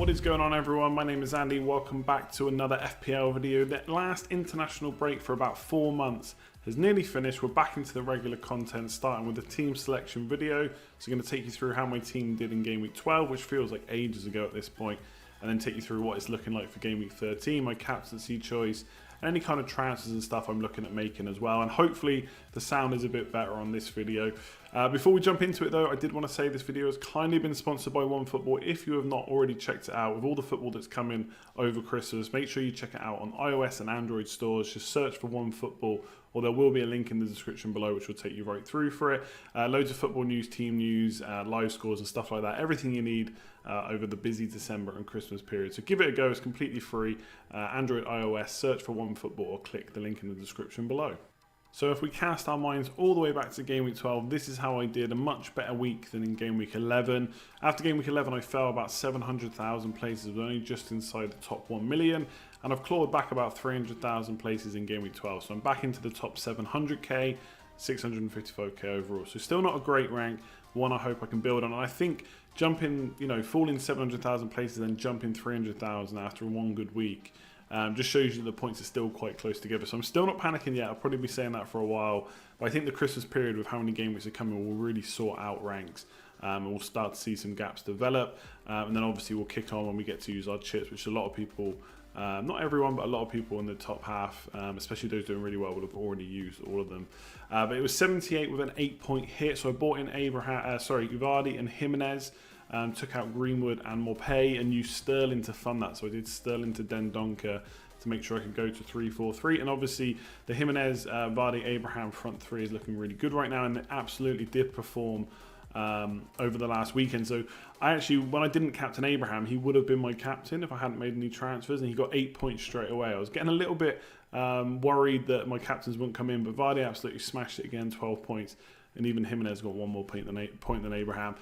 What is going on, everyone? My name is Andy. Welcome back to another FPL video. The last international break for about 4 months has nearly finished. We're back into the regular content, starting with the team selection video. So I'm going to take you through how my team did in game week 12, which feels like ages ago at this point, and then take you through what it's looking like for game week 13, my captaincy choice, and any kind of transfers and stuff I'm looking at making as well. And hopefully the sound is a bit better on this video. Before we jump into it though, I did want to say this video has kindly been sponsored by OneFootball. If you have not already checked it out, with all the football that's coming over Christmas, make sure you check it out on iOS and Android stores. Just search for OneFootball, or there will be a link in the description below which will take you right through for it. Loads of football news, team news, live scores and stuff like that. Everything you need over the busy December and Christmas period. So give it a go, it's completely free. Android, iOS, search for OneFootball or click the link in the description below. So if we cast our minds all the way back to game week 12, this is how I did a much better week than in game week 11. After game week 11, I fell about 700,000 places, only just inside the top 1 million. And I've clawed back about 300,000 places in game week 12. So I'm back into the top 700k, 655k overall. So still not a great rank, one I hope I can build on. And I think jumping, falling 700,000 places and jumping 300,000 after one good week, just shows you the points are still quite close together. So I'm still not panicking yet. I'll probably be saying that for a while. But I think the Christmas period, with how many game weeks are coming, will really sort out ranks. And we'll start to see some gaps develop. And then obviously we'll kick on when we get to use our chips, which a lot of people, not everyone, but a lot of people in the top half, especially those doing really well, would have already used all of them. But it was 78 with an 8-point hit. So I bought in Vardy and Jimenez. Took out Greenwood and Morpay and used Sterling to fund that. So I did Sterling to Dendoncker to make sure I could go to 3-4-3. And obviously the Jimenez, Vardy, Abraham front three is looking really good right now, and it absolutely did perform over the last weekend. So I actually, when I didn't captain Abraham, he would have been my captain if I hadn't made any transfers, and he got 8 points straight away. I was getting a little bit worried that my captains wouldn't come in, but Vardy absolutely smashed it again, 12 points. And even Jimenez got one more point than Abraham.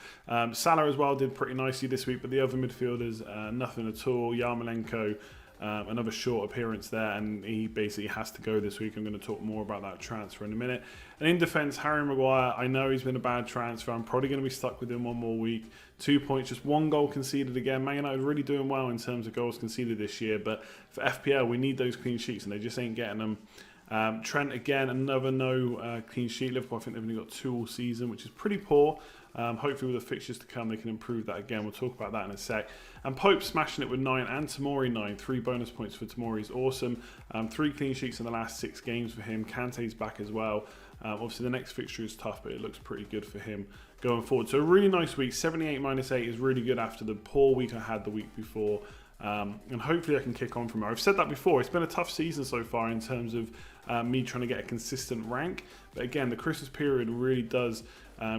Salah as well did pretty nicely this week, but the other midfielders, nothing at all. Yarmolenko, another short appearance there, and he basically has to go this week. I'm going to talk more about that transfer in a minute. And in defence, Harry Maguire, I know he's been a bad transfer. I'm probably going to be stuck with him one more week. 2 points, just one goal conceded again. Man United really doing well in terms of goals conceded this year, but for FPL, we need those clean sheets, and they just ain't getting them. Trent again, another no clean sheet. Liverpool, I think they've only got 2 all season, which is pretty poor. Hopefully with the fixtures to come, they can improve that again. We'll talk about that in a sec. And Pope smashing it with 9 and Tomori 9. 3 bonus points for Tomori is awesome. 3 clean sheets in the last 6 games for him. Kante's back as well. Obviously the next fixture is tough, but it looks pretty good for him going forward. So a really nice week. 78 minus 8 is really good after the poor week I had the week before. And hopefully I can kick on from there. I've said that before, it's been a tough season so far in terms of me trying to get a consistent rank. But again, the Christmas period really does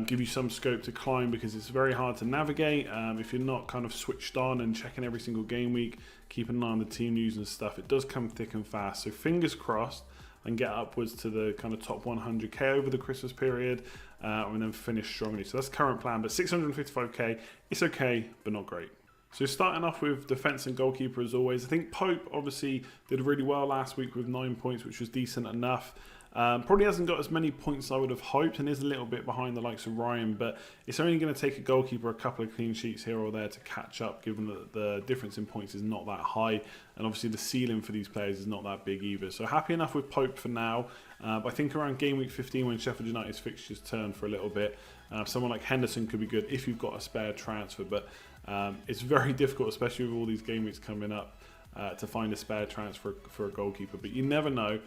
give you some scope to climb, because it's very hard to navigate. If you're not kind of switched on and checking every single game week, keeping an eye on the team news and stuff, it does come thick and fast. So fingers crossed and get upwards to the kind of top 100k over the Christmas period, and then finish strongly. So that's the current plan, but 655k, it's okay, but not great. So starting off with defence and goalkeeper as always, I think Pope obviously did really well last week with 9 points, which was decent enough. Probably hasn't got as many points as I would have hoped, and is a little bit behind the likes of Ryan, but it's only going to take a goalkeeper a couple of clean sheets here or there to catch up, given that the difference in points is not that high, and obviously the ceiling for these players is not that big either. So happy enough with Pope for now. But I think around game week 15, when Sheffield United's fixtures turn for a little bit, someone like Henderson could be good if you've got a spare transfer, but it's very difficult, especially with all these game weeks coming up, to find a spare transfer for a goalkeeper, but you never know.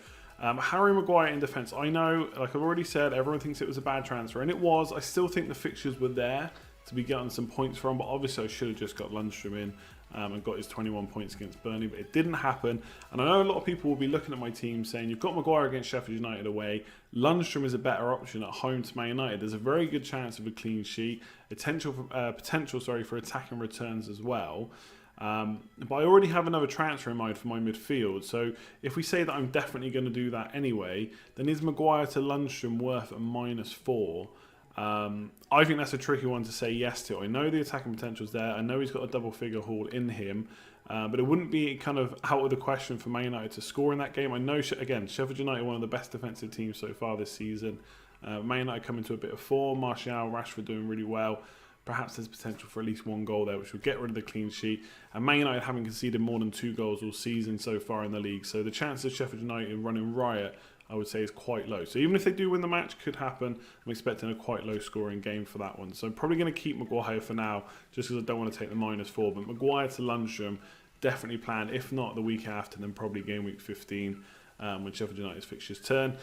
Harry Maguire in defence, I know, like I've already said, everyone thinks it was a bad transfer, and it was. I still think the fixtures were there to be getting some points from, but obviously I should have just got Lundstram in and got his 21 points against Burnley, but it didn't happen. And I know a lot of people will be looking at my team saying, you've got Maguire against Sheffield United away, Lundstram is a better option at home to Man United. There's a very good chance of a clean sheet, potential for attacking returns as well. But I already have another transfer in mind for my midfield, so if we say that I'm definitely going to do that anyway, then is Maguire to Lundstram worth a -4? I think that's a tricky one to say yes to. I know the attacking potential's there. I know he's got a double figure haul in him, but it wouldn't be kind of out of the question for Man United to score in that game. I know, again, Sheffield United are one of the best defensive teams so far this season. Man United coming to a bit of form. Martial, Rashford doing really well. perhaps there's potential for at least 1 goal there, which will get rid of the clean sheet. And Man United haven't conceded more than 2 goals all season so far in the league. So the chances of Sheffield United running riot, I would say, is quite low. So even if they do win the match, could happen. I'm expecting a quite low scoring game for that one. So I'm probably going to keep Maguire for now, just because I don't want to take the -4. But Maguire to Lundstram, definitely planned. If not the week after, then probably game week 15 when Sheffield United's fixtures turn.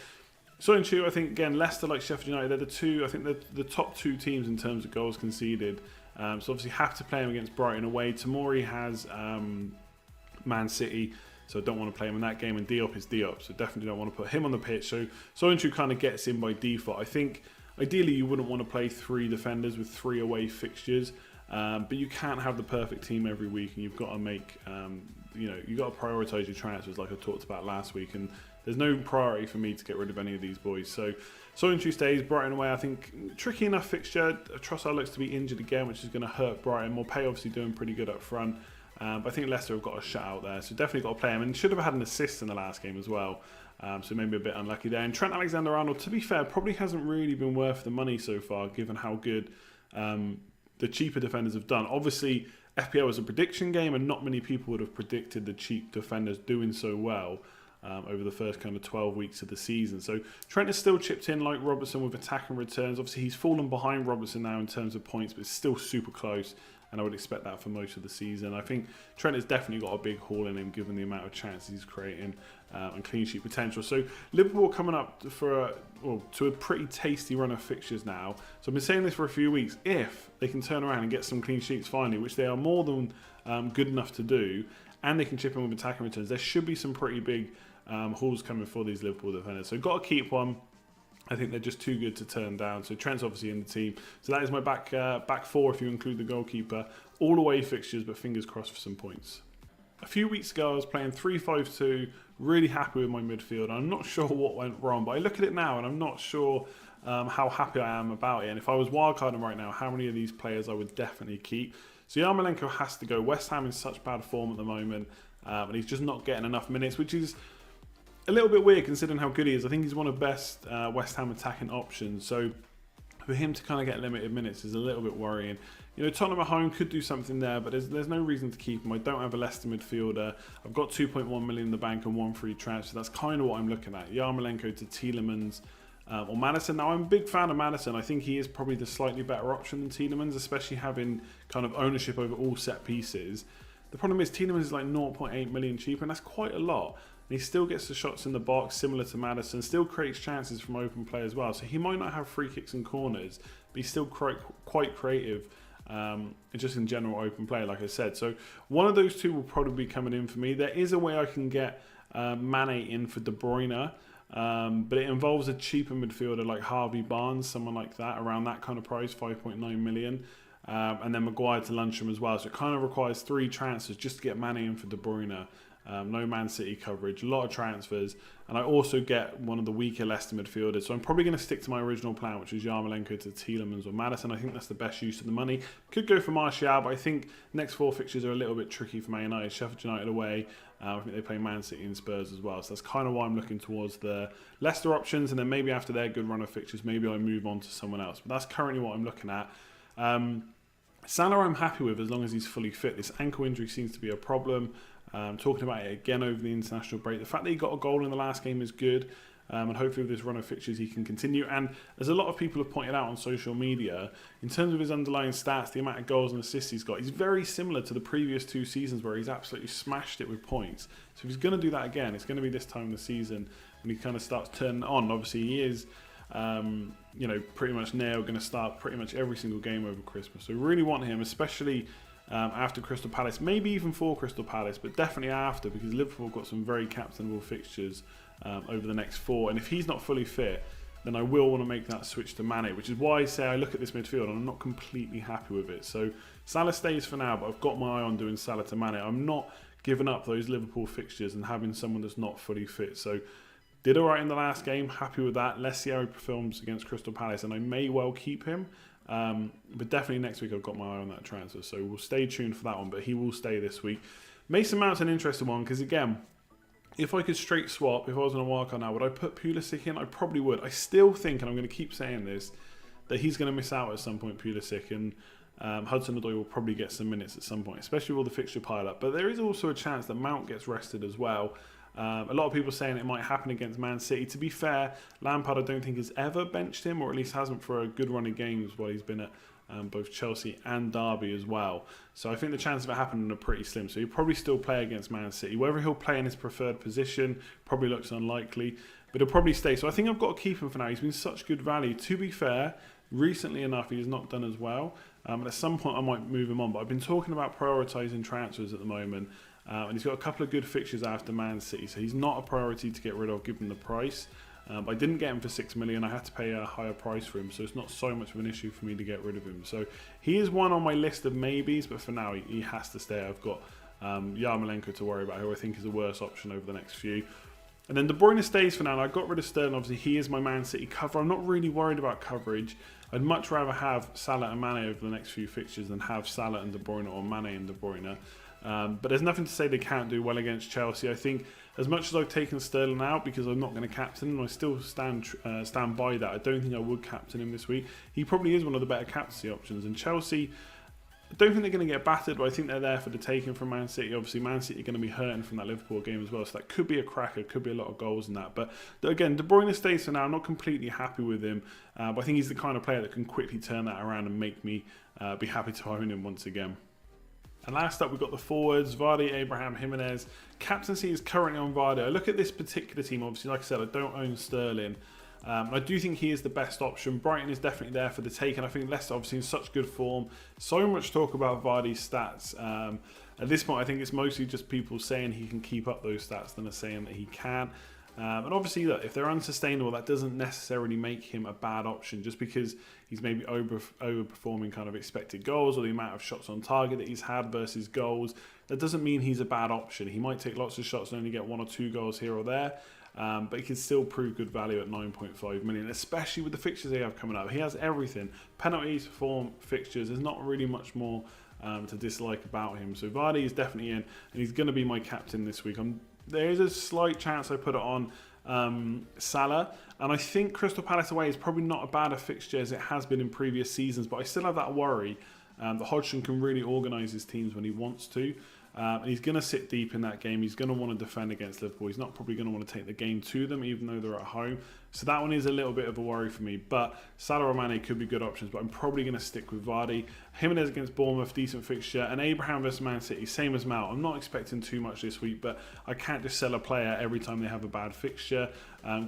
So in two, I think, again, Leicester, like Sheffield United, they're the two, I think they're the top 2 teams in terms of goals conceded. So obviously have to play him against Brighton away. Tomori has Man City, so I don't want to play him in that game. And Diop is Diop, so definitely don't want to put him on the pitch. So Soyuncu kind of gets in by default. I think ideally you wouldn't want to play 3 defenders with 3 away fixtures, but you can't have the perfect team every week, and you've got to make, you've got to prioritise your transfers like I talked about last week. And there's no priority for me to get rid of any of these boys. So Soyuncu stays, Brighton away. I think tricky enough fixture. Trossard looks to be injured again, which is going to hurt Brighton. Morpay obviously doing pretty good up front. But I think Leicester have got a shut out there. So definitely got to play him. And should have had an assist in the last game as well. So maybe a bit unlucky there. And Trent Alexander-Arnold, to be fair, probably hasn't really been worth the money so far, given how good the cheaper defenders have done. Obviously, FPL is a prediction game, and not many people would have predicted the cheap defenders doing so well over the first kind of 12 weeks of the season. So Trent is still chipped in like Robertson with attack and returns. Obviously, he's fallen behind Robertson now in terms of points, but it's still super close, and I would expect that for most of the season. I think Trent has definitely got a big haul in him, given the amount of chances he's creating and clean sheet potential. So Liverpool coming up to a pretty tasty run of fixtures now. So I've been saying this for a few weeks. If they can turn around and get some clean sheets finally, which they are more than good enough to do, and they can chip in with attack and returns, there should be some pretty big hauls coming for these Liverpool defenders. So got to keep one. I think they're just too good to turn down. So Trent's obviously in the team. So that is my back 4 if you include the goalkeeper. All away fixtures, but fingers crossed for some points. A few weeks ago, I was playing 3-5-2, really happy with my midfield. I'm not sure what went wrong, but I look at it now and I'm not sure how happy I am about it. And if I was wildcarding right now, how many of these players I would definitely keep. So Yarmolenko has to go. West Ham in such bad form at the moment, and he's just not getting enough minutes, which is a little bit weird considering how good he is. I think he's one of the best West Ham attacking options. So for him to kind of get limited minutes is a little bit worrying. You know, Tottenham at home could do something there, but there's no reason to keep him. I don't have a Leicester midfielder. I've got 2.1 million in the bank and 1 free transfer. That's kind of what I'm looking at. Yarmolenko to Tielemans or Maddison. Now, I'm a big fan of Maddison. I think he is probably the slightly better option than Tielemans, especially having kind of ownership over all set pieces. The problem is Tielemans is like 0.8 million cheaper, and that's quite a lot. And he still gets the shots in the box, similar to Maddison, still creates chances from open play as well. So he might not have free kicks and corners, but he's still quite creative, just in general open play, like I said. So one of those two will probably be coming in for me. There is a way I can get Mane in for De Bruyne, but it involves a cheaper midfielder like Harvey Barnes, someone like that, around that kind of price, 5.9 million. And then Maguire to Lundstram as well. So it kind of requires 3 transfers just to get Mane in for De Bruyne. No Man City coverage, a lot of transfers, and I also get one of the weaker Leicester midfielders. So I'm probably going to stick to my original plan, which is Yarmolenko to Tielemans or Maddison. I think that's the best use of the money. Could go for Martial, but I think next 4 fixtures are a little bit tricky for Man United. Sheffield United away. I think they play Man City and Spurs as well. So that's kind of why I'm looking towards the Leicester options, and then maybe after their good run of fixtures, maybe I move on to someone else. But that's currently what I'm looking at. Salah I'm happy with as long as he's fully fit. This ankle injury seems to be a problem. Talking about it again over the international break. The fact that he got a goal in the last game is good, and hopefully with this run of fixtures he can continue. And as a lot of people have pointed out on social media, in terms of his underlying stats, the amount of goals and assists he's got, he's very similar to the previous 2 seasons where he's absolutely smashed it with points. So if he's going to do that again, it's going to be this time of the season when he kind of starts turning on. Obviously he is pretty much now going to start pretty much every single game over Christmas. So we really want him, especially after Crystal Palace, maybe even for Crystal Palace, but definitely after, because Liverpool have got some very captainable fixtures over the next 4. And if he's not fully fit, then I will want to make that switch to Mane, which is why I say I look at this midfield and I'm not completely happy with it. So Salah stays for now, but I've got my eye on doing Salah to Mane. I'm not giving up those Liverpool fixtures and having someone that's not fully fit. So did all right in the last game, happy with that. Let's see how he performs against Crystal Palace, and I may well keep him. But definitely next week I've got my eye on that transfer, so we'll stay tuned for that one, but he will stay this week. Mason Mount's an interesting one, because again, if I could straight swap, if I was on a wildcard now, would I put Pulisic in? I probably would. I still think, and I'm going to keep saying this, that he's going to miss out at some point, Pulisic, and Hudson-Odoi will probably get some minutes at some point, especially with all the fixture pile-up. But there is also a chance that Mount gets rested as well. A lot of people saying it might happen against Man City. To be fair, Lampard I don't think has ever benched him, or at least hasn't for a good run of games while he's been at both Chelsea and Derby as well. So I think the chances of it happening are pretty slim. So he'll probably still play against Man City. Whether he'll play in his preferred position probably looks unlikely, but he'll probably stay. So I think I've got to keep him for now. He's been such good value. To be fair, recently enough, he has not done as well. And at some point I might move him on. But I've been talking about prioritising transfers at the moment. And he's got a couple of good fixtures after Man City, so he's not a priority to get rid of given the price. I didn't get him for 6 million. I had to pay a higher price for him, so it's not so much of an issue for me to get rid of him. So he is one on my list of maybes, but for now he has to stay. I've got Yarmolenko to worry about, who I think is a worse option over the next few. And then De Bruyne stays for now. And I got rid of Sterling. Obviously, he is my Man City cover. I'm not really worried about coverage. I'd much rather have Salah and Mane over the next few fixtures than have Salah and De Bruyne or Mane and De Bruyne. But there's nothing to say they can't do well against Chelsea. I think as much as I've taken Sterling out because I'm not going to captain him, I still stand by that. I don't think I would captain him this week. He probably is one of the better captaincy options. And Chelsea, I don't think they're going to get battered, but I think they're there for the taking from Man City. Obviously, Man City are going to be hurting from that Liverpool game as well, so that could be a cracker, could be a lot of goals in that. But again, De Bruyne stays for now. I'm not completely happy with him, but I think he's the kind of player that can quickly turn that around and make me be happy to own him once again. And last up, we've got the forwards, Vardy, Abraham, Jimenez. Captaincy is currently on Vardy. I look at this particular team, obviously, like I said, I don't own Sterling. I do think he is the best option. Brighton is definitely there for the take, and I think Leicester obviously in such good form. So much talk about Vardy's stats. At this point, I think it's mostly just people saying he can keep up those stats than are saying that he can. And obviously, look, if they're unsustainable, that doesn't necessarily make him a bad option just because he's maybe overperforming kind of expected goals or the amount of shots on target that he's had versus goals. That doesn't mean he's a bad option. He might take lots of shots and only get 1 or 2 goals here or there, but he can still prove good value at 9.5 million, especially with the fixtures they have coming up. He has everything. Penalties, form, fixtures. There's not really much more to dislike about him. So Vardy is definitely in, and he's going to be my captain this week. There is a slight chance I put it on Salah, and I think Crystal Palace away is probably not a bad a fixture as it has been in previous seasons, but I still have that worry that Hodgson can really organise his teams when he wants to. And he's going to sit deep in that game. He's going to want to defend against Liverpool. He's not probably going to want to take the game to them, even though they're at home. So that one is a little bit of a worry for me. But Salah or Mane could be good options, but I'm probably going to stick with Vardy. Jimenez against Bournemouth, decent fixture. And Abraham versus Man City, same as Mount. I'm not expecting too much this week, but I can't just sell a player every time they have a bad fixture.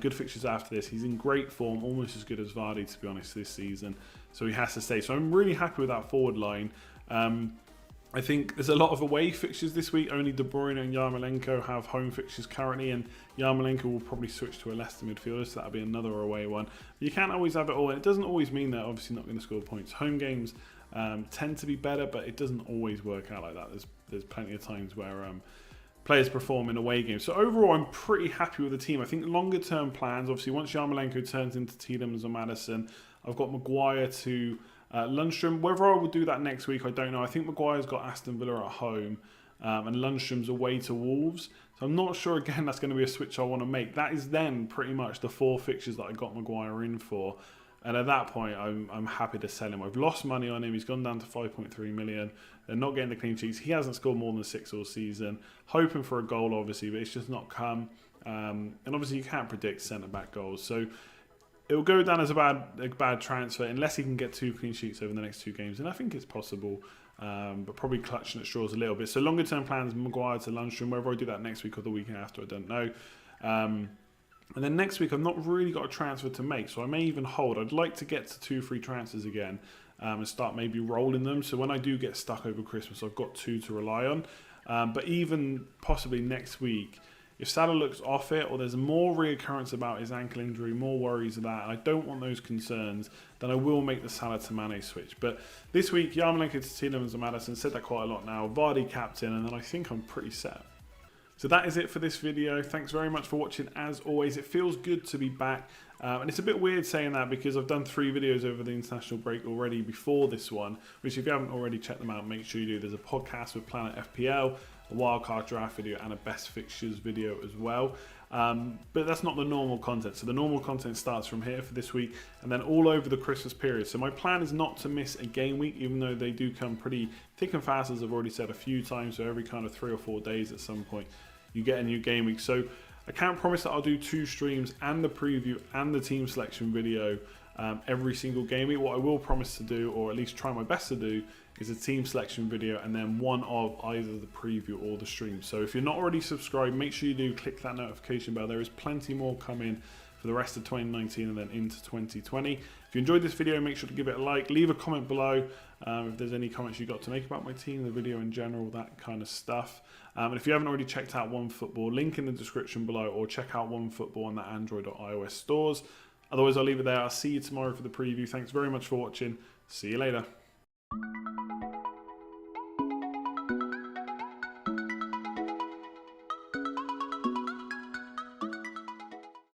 Good fixtures after this. He's in great form, almost as good as Vardy, to be honest, this season. So he has to stay. So I'm really happy with that forward line. I think there's a lot of away fixtures this week. Only De Bruyne and Yarmolenko have home fixtures currently, and Yarmolenko will probably switch to a Leicester midfielder, so that'll be another away one. You can't always have it all, and it doesn't always mean they're obviously not going to score points. Home games tend to be better, but it doesn't always work out like that. There's plenty of times where players perform in away games. So overall, I'm pretty happy with the team. I think longer term plans, obviously once Yarmolenko turns into Tielemans or Maddison, I've got Maguire to Lundstram. Whether I will do that next week, I don't know. I think Maguire's got Aston Villa at home and Lundstram's away to Wolves. So I'm not sure, again, that's going to be a switch I want to make. That is then pretty much the 4 fixtures that I got Maguire in for. And at that point, I'm happy to sell him. I've lost money on him. He's gone down to 5.3 million. They're not getting the clean sheets. He hasn't scored more than 6 all season. Hoping for a goal, obviously, but it's just not come. And obviously, you can't predict centre-back goals. So it will go down as a bad transfer unless he can get 2 clean sheets over the next 2 games. And I think it's possible, but probably clutching at straws a little bit. So longer term plans, Maguire to Lundstram. Whether I do that next week or the week after, I don't know. And then next week, I've not really got a transfer to make, so I may even hold. I'd like to get to 2 free transfers again and start maybe rolling them. So when I do get stuck over Christmas, I've got 2 to rely on. But even possibly next week, if Salah looks off it or there's more reoccurrence about his ankle injury, more worries of that, and I don't want those concerns, then I will make the Salah to Mane switch. But this week, Yarmolenko to Tielemans and Maddison, said that quite a lot now. Vardy captain, and then I think I'm pretty set. So that is it for this video. Thanks very much for watching. As always, it feels good to be back. And it's a bit weird saying that because I've done 3 videos over the international break already before this one, which if you haven't already checked them out, make sure you do. There's a podcast with Planet FPL, a wildcard draft video, and a best fixtures video as well. But that's not the normal content. So the normal content starts from here for this week and then all over the Christmas period. So my plan is not to miss a game week, even though they do come pretty thick and fast, as I've already said a few times. So every kind of 3 or 4 days at some point, you get a new game week. So I can't promise that I'll do 2 streams and the preview and the team selection video every single game week. What I will promise to do, or at least try my best to do, is a team selection video and then one of either the preview or the stream. So if you're not already subscribed, make sure you do click that notification bell. There is plenty more coming for the rest of 2019 and then into 2020. If you enjoyed this video, make sure to give it a like, leave a comment below if there's any comments you got to make about my team, the video in general, that kind of stuff. And if you haven't already checked out OneFootball, link in the description below, or check out OneFootball on the Android or iOS stores. Otherwise, I'll leave it there. I'll see you tomorrow for the preview. Thanks very much for watching. See you later.